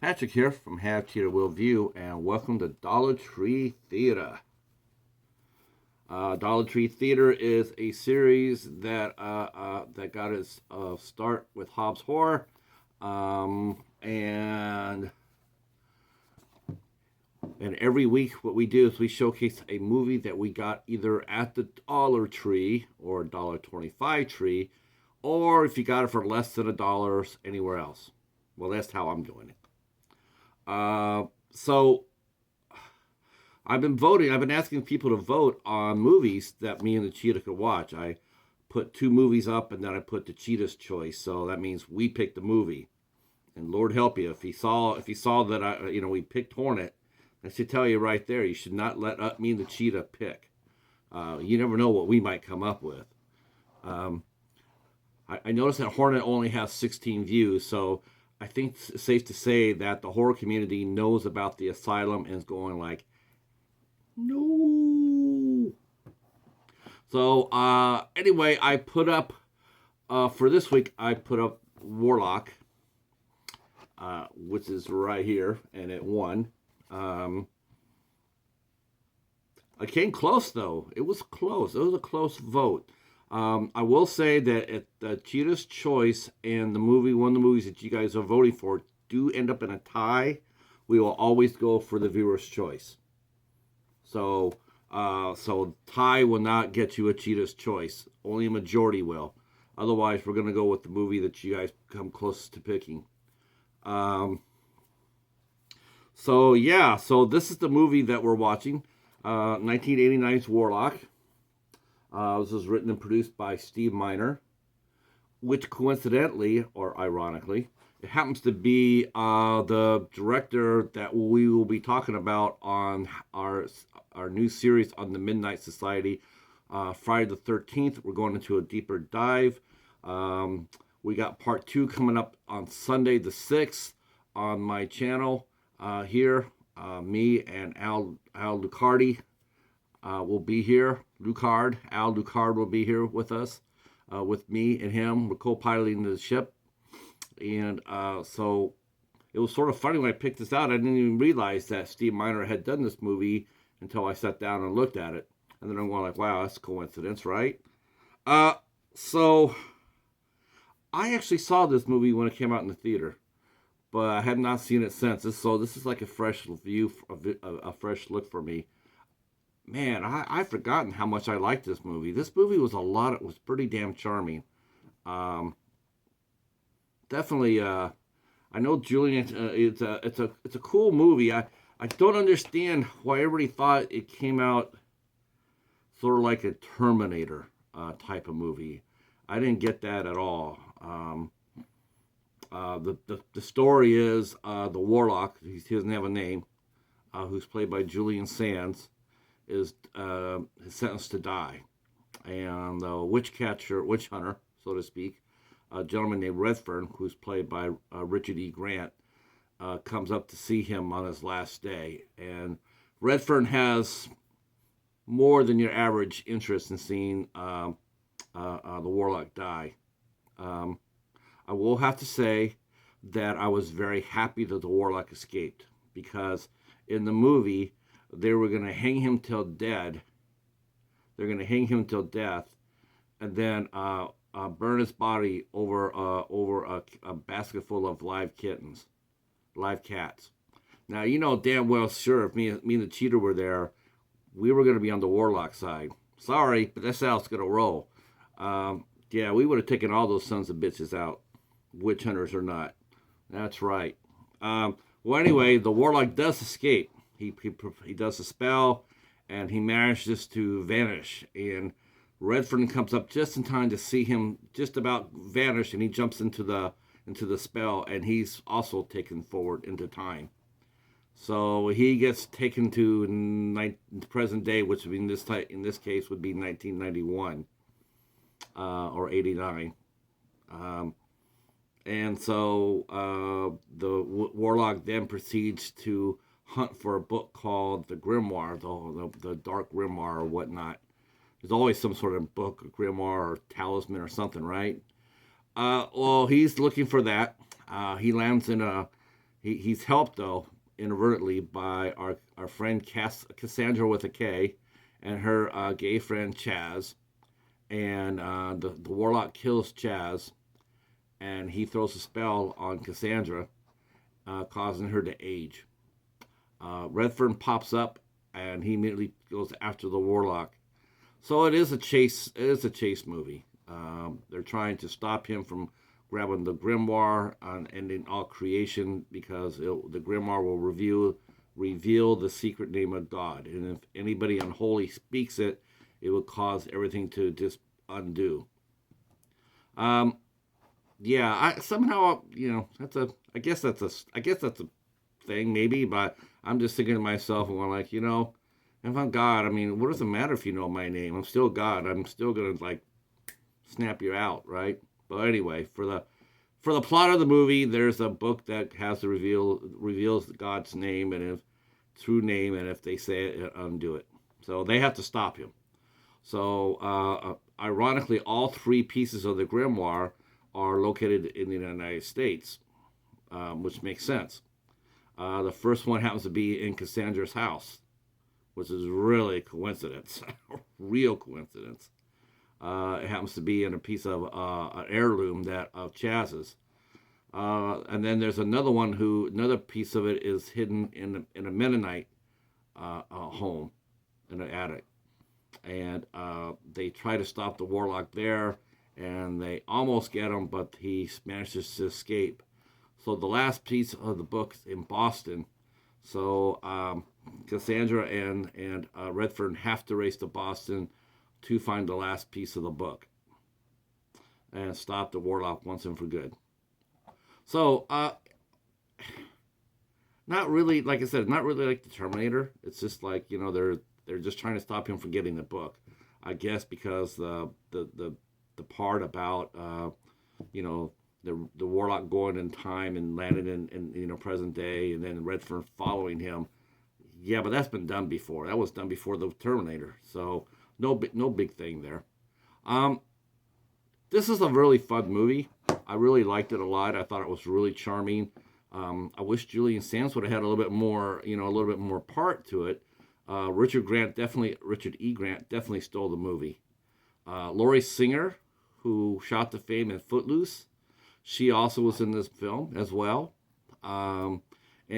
Patrick here from Have Cheetah Will View, and welcome to Dollar Tree Theater. Dollar Tree Theater is a series that got its start with Hobbs Horror, and every week what we do is we showcase a movie that we got either at the Dollar Tree or $1.25 tree, or if you got it for less than $1 anywhere else. Well, that's how I'm doing it. So I've been voting. I've been asking people to vote on movies that me and the Cheetah could watch. I put 2 movies up, and then I put the Cheetah's Choice. So that means we picked the movie. And Lord help you if you saw that we picked Hornet. I should tell you right there, you should not let me and the Cheetah pick. You never know what we might come up with. I noticed that Hornet only has 16 views, so I think it's safe to say that the horror community knows about the asylum and is going like, no. So anyway, I put up for this week. I put up Warlock, which is right here, and it won. I came close though. It was close. It was a close vote. I will say that at the Cheetah's Choice and one of the movies that you guys are voting for, do end up in a tie. We will always go for the viewer's choice. So tie will not get you a Cheetah's Choice. Only a majority will. Otherwise, we're going to go with the movie that you guys come closest to picking. So this is the movie that we're watching. 1989's Warlock. This was written and produced by Steve Miner, which coincidentally, or ironically, it happens to be the director that we will be talking about on our new series on the Midnight Society, Friday the 13th. We're going into a deeper dive. We got part 2 coming up on Sunday the 6th on my channel here. Me and Al Lucardi will be here. Al Lucard will be here with us, with me and him. We're co-piloting the ship. And so it was sort of funny when I picked this out. I didn't even realize that Steve Miner had done this movie until I sat down and looked at it. And then I'm going like, wow, that's a coincidence, right? So I actually saw this movie when it came out in the theater, but I have not seen it since. So this is like a fresh view, a fresh look for me. Man, I've forgotten how much I liked this movie. This movie was it was pretty damn charming. Definitely, I know Julian, it's a cool movie. I don't understand why everybody thought it came out sort of like a Terminator type of movie. I didn't get that at all. The story is the Warlock, he doesn't have a name, who's played by Julian Sands, is sentenced to die. And the witch hunter, so to speak, a gentleman named Redfern, who's played by Richard E. Grant, comes up to see him on his last day. And Redfern has more than your average interest in seeing the Warlock die. I will have to say that I was very happy that the Warlock escaped, because in the movie, they were going to hang him till dead. They're going to hang him till death, and then burn his body over a basket full of live cats. Now, you know damn well, sure, if me and the Cheetah were there, we were going to be on the Warlock side. Sorry, but that's how it's going to roll. Yeah, we would have taken all those sons of bitches out, witch hunters or not. That's right. Well, anyway, the Warlock does escape. He does a spell, and he manages to vanish. And Redfern comes up just in time to see him just about vanish, and he jumps into the spell, and he's also taken forward into time. So he gets taken to the present day, which would be in this case would be 1991 or 89. And so the Warlock then proceeds to hunt for a book called the Grimoire, the Dark Grimoire or whatnot. There's always some sort of book, grimoire, or talisman or something, right? Well, he's looking for that. He lands in He's helped though inadvertently by our friend Cassandra with a K, and her gay friend Chaz, and the Warlock kills Chaz, and he throws a spell on Cassandra, causing her to age. Redfern pops up, and he immediately goes after the Warlock. So it is a chase. It is a chase movie. They're trying to stop him from grabbing the grimoire and ending all creation because the grimoire will reveal the secret name of God, and if anybody unholy speaks it, it will cause everything to just undo. Um, yeah, I somehow that's a. I guess that's a thing maybe, but I'm just thinking to myself and I'm like, if I'm God, I mean, what does it matter if you know my name? I'm still God. I'm still gonna like snap you out, right? But anyway, for the plot of the movie, there's a book that has to reveals God's name and if true name, and if they say it, undo it. So they have to stop him. So ironically, all three pieces of the grimoire are located in the United States, which makes sense. The first one happens to be in Cassandra's house, which is really a coincidence, real coincidence. It happens to be in a piece of an heirloom that of Chaz's. And then there's another piece of it is hidden in a Mennonite home in an attic, and they try to stop the Warlock there, and they almost get him, but he manages to escape. So the last piece of the book is in Boston. So Cassandra and Redfern have to race to Boston to find the last piece of the book and stop the Warlock once and for good. So, not really, like I said, not really like the Terminator. It's just like they're just trying to stop him from getting the book. I guess because the part about the Warlock going in time and landing in present day, and then Redfern following him. Yeah, but that's been done before. That was done before the Terminator. So no big thing there. Um, this is a really fun movie. I really liked it a lot. I thought it was really charming. I wish Julian Sands would have had a little bit more, a little bit more part to it. Richard E. Grant definitely stole the movie. Laurie Singer, who shot to fame in Footloose, she also was in this film as well. And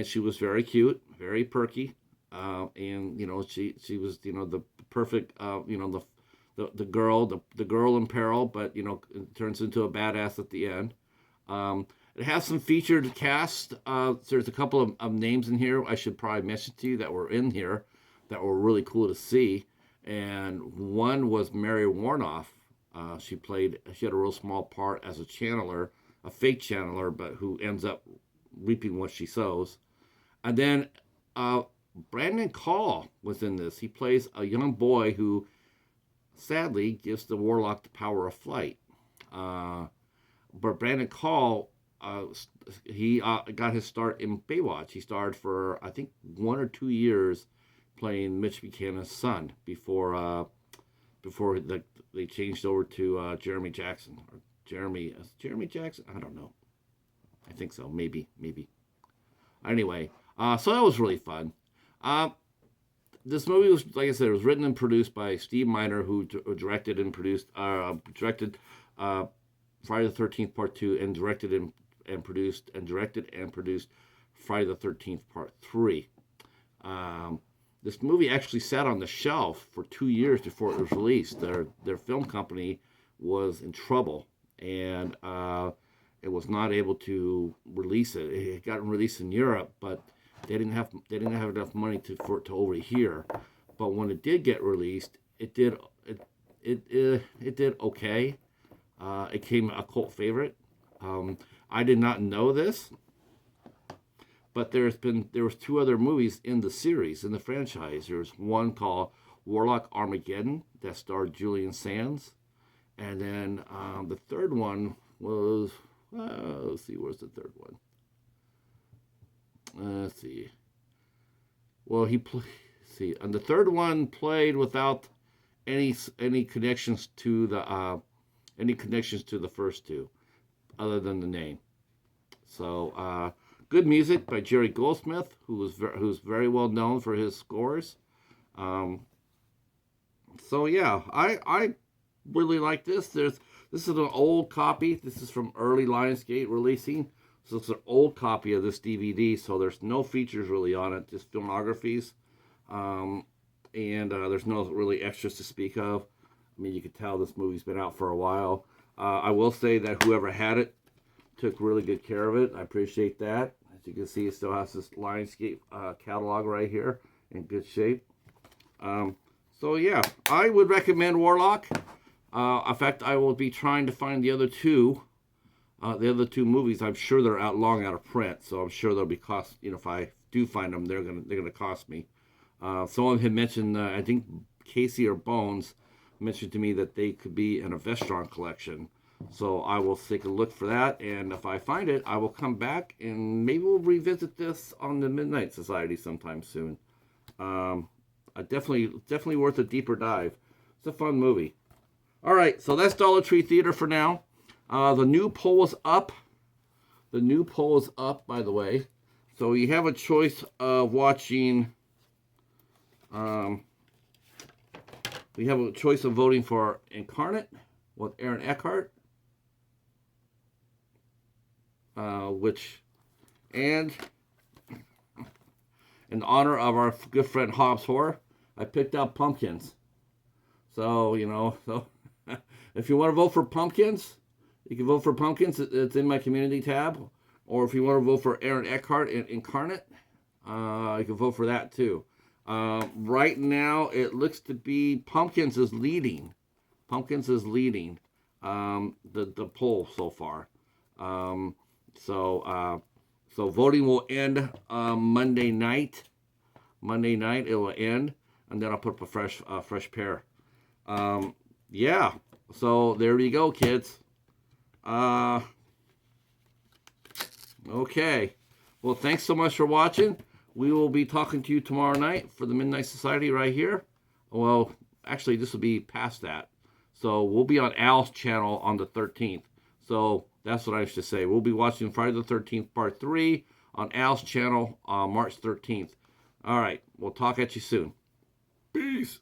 she was very cute, very perky. And she was the perfect the girl in peril, but it turns into a badass at the end. It has some featured cast. There's a couple of names in here I should probably mention to you that were in here that were really cool to see. And one was Mary Warnoff. She had a real small part as a channeler, a fake channeler, but who ends up reaping what she sows. And then Brandon Call was in this. He plays a young boy who sadly gives the Warlock the power of flight. But Brandon Call, he got his start in Baywatch. He starred for, I think, 1 or 2 years playing Mitch Buchanan's son before they changed over to Jeremy Jackson. Or Jeremy Jackson? I don't know. I think so. Maybe. Anyway, so that was really fun. This movie was, like I said, it was written and produced by Steve Miner, who directed and produced Friday the 13th Part 2, and directed and produced Friday the 13th Part 3. This movie actually sat on the shelf for 2 years before it was released. Their film company was in trouble, and it was not able to release it. It had gotten released in Europe, but they didn't have enough money for it to over here. But when it did get released, it did okay. It became a cult favorite. I did not know this, but there was 2 other movies in the series, in the franchise. There was one called Warlock Armageddon that starred Julian Sands, and then the third one was let's see, where's the third one? Let's see. Well, and the third one played without any connections to the first 2, other than the name. So Good music by Jerry Goldsmith, who's very well known for his scores. Um, so yeah, I really like this. This is an old copy. This is from early Lionsgate releasing. So it's an old copy of this DVD. So there's no features really on it, just filmographies, um, and there's no really extras to speak of. I mean, you can tell this movie's been out for a while. I will say that whoever had it took really good care of it. I appreciate that. As you can see, it still has this Lionsgate catalog right here in good shape. So yeah, I would recommend Warlock. In fact, I will be trying to find the other two. The other two movies, I'm sure they're long out of print, so I'm sure they'll be cost. You know, if I do find them, they're gonna cost me. Someone had mentioned, I think Casey or Bones mentioned to me that they could be in a Vestron collection. So I will take a look for that, and if I find it, I will come back and maybe we'll revisit this on the Midnight Society sometime soon. Definitely worth a deeper dive. It's a fun movie. All right, so that's Dollar Tree Theater for now. The new poll is up. The new poll is up, by the way. So you have a choice of watching. We have a choice of voting for Incarnate with Aaron Eckhart, which, and in honor of our good friend Hobbs Horror, I picked out Pumpkins. So, if you want to vote for Pumpkins, you can vote for Pumpkins. It's in my community tab. Or if you want to vote for Aaron Eckhart in Incarnate, you can vote for that too. Right now, it looks to be Pumpkins is leading. Pumpkins is leading the poll so far. So voting will end Monday night. Monday night it will end, and then I'll put up a fresh pair. Yeah. So there you go, kids. Okay. Well, thanks so much for watching. We will be talking to you tomorrow night for the Midnight Society right here. Well, actually, this will be past that. So we'll be on Al's channel on the 13th. So that's what I should say. We'll be watching Friday the 13th, Part 3 on Al's channel on March 13th. All right. We'll talk at you soon. Peace.